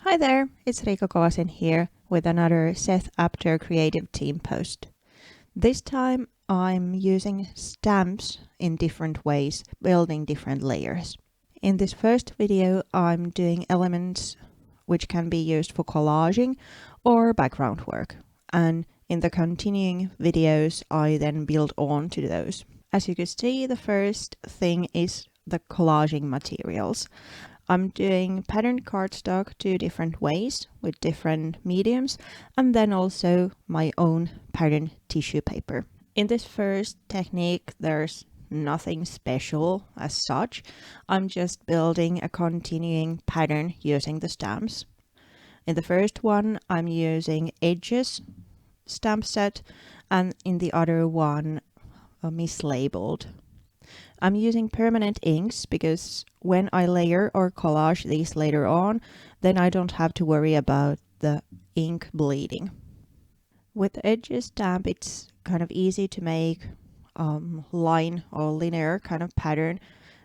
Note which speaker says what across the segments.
Speaker 1: Hi there, it's Riikka Kovasin here with another Seth Apter Creative Team post. This time I'm using stamps in different ways, building different layers. In this first video I'm doing elements which can be used for collaging or background work, and in the continuing videos I then build on to those. As you can see, the first thing is the collaging materials. I'm doing patterned cardstock two different ways with different mediums, and then also my own patterned tissue paper. In this first technique, there's nothing special as such. I'm just building a continuing pattern using the stamps. In the first one, I'm using Edges stamp set, and in the other one, mislabeled. I'm using permanent inks because when I layer or collage these later on, then I don't have to worry about the ink bleeding. With the Edges stamp, it's kind of easy to make line or linear kind of pattern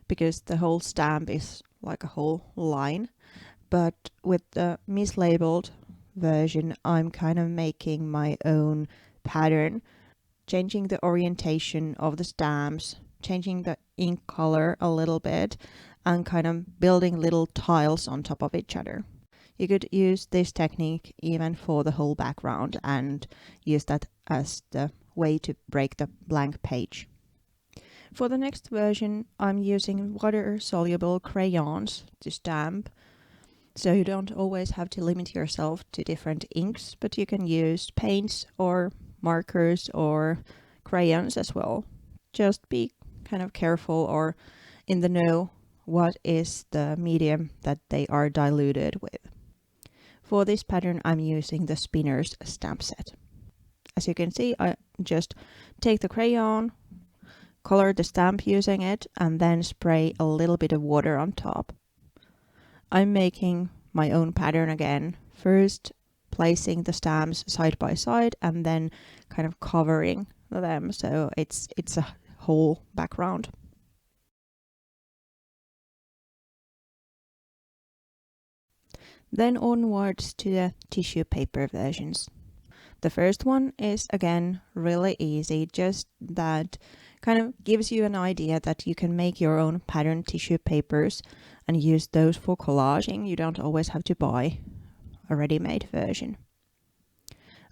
Speaker 1: because the whole stamp is like a whole line. But with the mislabeled version, I'm kind of making my own pattern, changing the orientation of the stamps, changing the ink color a little bit, and kind of building little tiles on top of each other. You could use this technique even for the whole background and use that as the way to break the blank page. For the next version, I'm using water-soluble crayons to stamp, so you don't always have to limit yourself to different inks, but you can use paints or markers or crayons as well. Just be kind of careful or in the know what is the medium that they are diluted with. For this pattern, I'm using the Spinners stamp set. As you can see, I just take the crayon, color the stamp using it, and then spray a little bit of water on top. I'm making my own pattern again, first placing the stamps side by side and then kind of covering them so it's a whole background. Then onwards to the tissue paper versions. The first one is again really easy, just that kind of gives you an idea that you can make your own patterned tissue papers and use those for collaging. You don't always have to buy a ready-made version.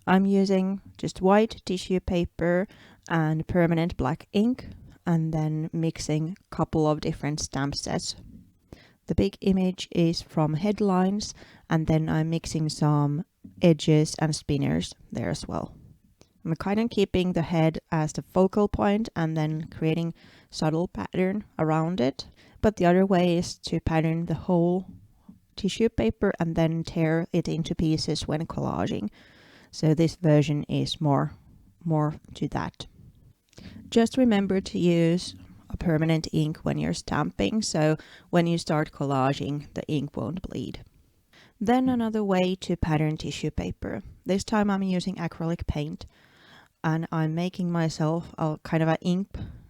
Speaker 1: I'm using just white tissue paper and permanent black ink, and then mixing a couple of different stamp sets. The big image is from Headlines, and then I'm mixing some Edges and Spinners there as well. I'm kind of keeping the head as the focal point and then creating subtle pattern around it. But the other way is to pattern the whole tissue paper and then tear it into pieces when collaging. So this version is more to that. Just remember to use a permanent ink when you're stamping, so when you start collaging, the ink won't bleed. Then another way to pattern tissue paper. This time I'm using acrylic paint, and I'm making myself a kind of an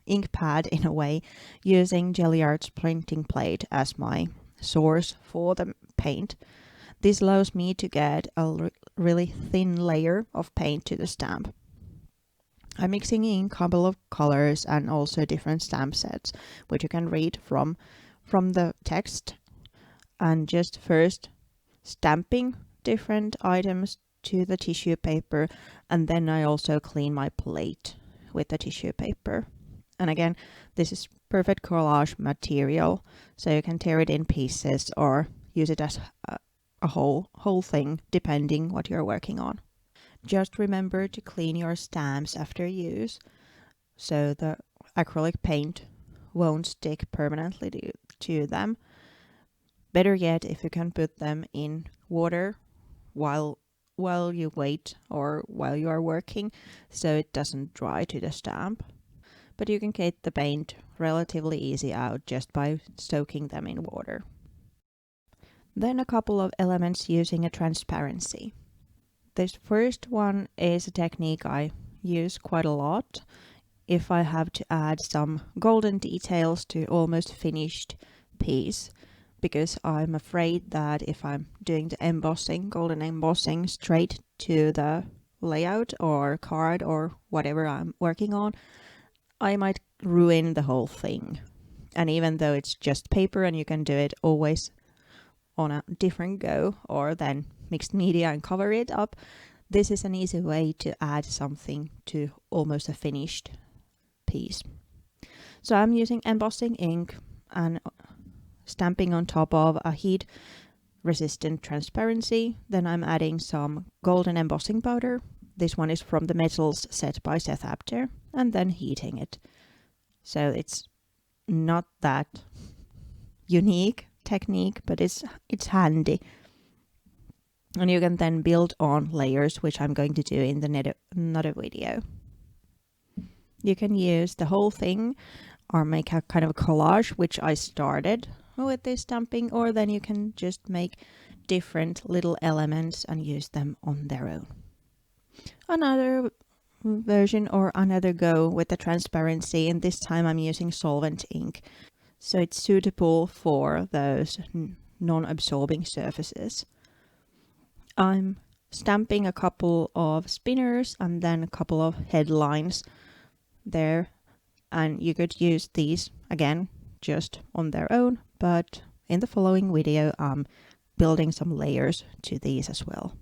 Speaker 1: ink pad in a way, using Jelly Art's printing plate as my source for the paint. This allows me to get a really thin layer of paint to the stamp. I'm mixing in a couple of colors and also different stamp sets, which you can read from the text, and just first stamping different items to the tissue paper, and then I also clean my plate with the tissue paper. And again, this is perfect collage material, so you can tear it in pieces or use it as a whole thing, depending what you're working on. Just remember to clean your stamps after use, so the acrylic paint won't stick permanently to them. Better yet, if you can put them in water while you wait or while you are working, so it doesn't dry to the stamp. But you can get the paint relatively easy out just by soaking them in water. Then a couple of elements using a transparency. This first one is a technique I use quite a lot if I have to add some golden details to almost finished piece. because I'm afraid that if I'm doing the embossing, golden embossing straight to the layout or card or whatever I'm working on, I might ruin the whole thing. And even though it's just paper and you can do it always on a different go or then mixed media and cover it up, this is an easy way to add something to almost a finished piece. So I'm using embossing ink and stamping on top of a heat resistant transparency. Then I'm adding some golden embossing powder. This one is from the metals set by Seth Apter, and then heating it. So it's not that unique technique, but it's handy. And you can then build on layers, which I'm going to do in the another video. You can use the whole thing or make a kind of collage, which I started with this stamping, or then you can just make different little elements and use them on their own. Another version or another go with the transparency, and this time I'm using solvent ink, so it's suitable for those non-absorbing surfaces. I'm stamping a couple of spinners and then a couple of headlines there, and you could use these again just on their own, but in the following video I'm building some layers to these as well.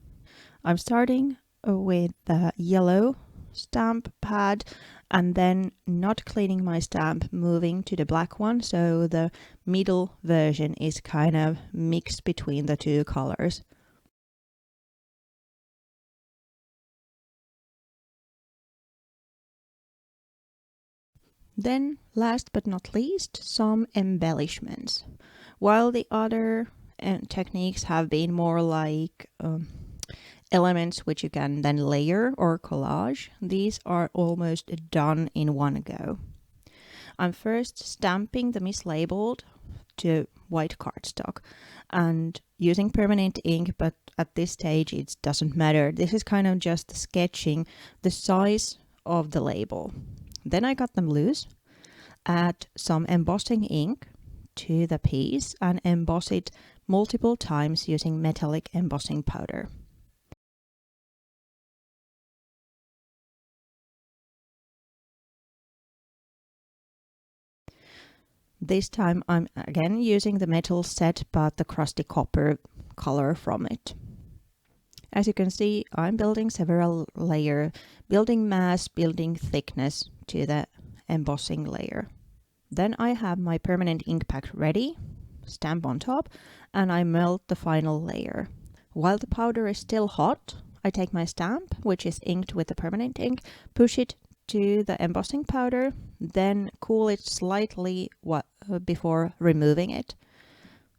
Speaker 1: I'm starting with the yellow stamp pad and then not cleaning my stamp, moving to the black one, so the middle version is kind of mixed between the two colors. Then, last but not least, some embellishments. While the other techniques have been more like elements which you can then layer or collage, these are almost done in one go. I'm first stamping the mislabeled to white cardstock and using permanent ink, but at this stage it doesn't matter. This is kind of just sketching the size of the label. Then I got them loose, add some embossing ink to the piece and emboss it multiple times using metallic embossing powder. This time I'm again using the metal set, but the crusty copper color from it. As you can see, I'm building several layers, building mass, building thickness to the embossing layer. Then I have my permanent ink pack ready, stamp on top, and I melt the final layer. While the powder is still hot, I take my stamp, which is inked with the permanent ink, push it to the embossing powder, then cool it slightly before removing it.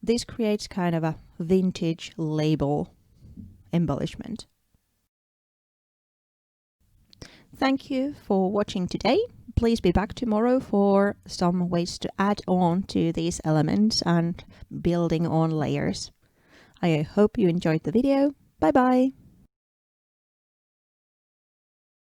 Speaker 1: This creates kind of a vintage label embellishment. Thank you for watching today. Please be back tomorrow for some ways to add on to these elements and building on layers. I hope you enjoyed the video. Bye bye!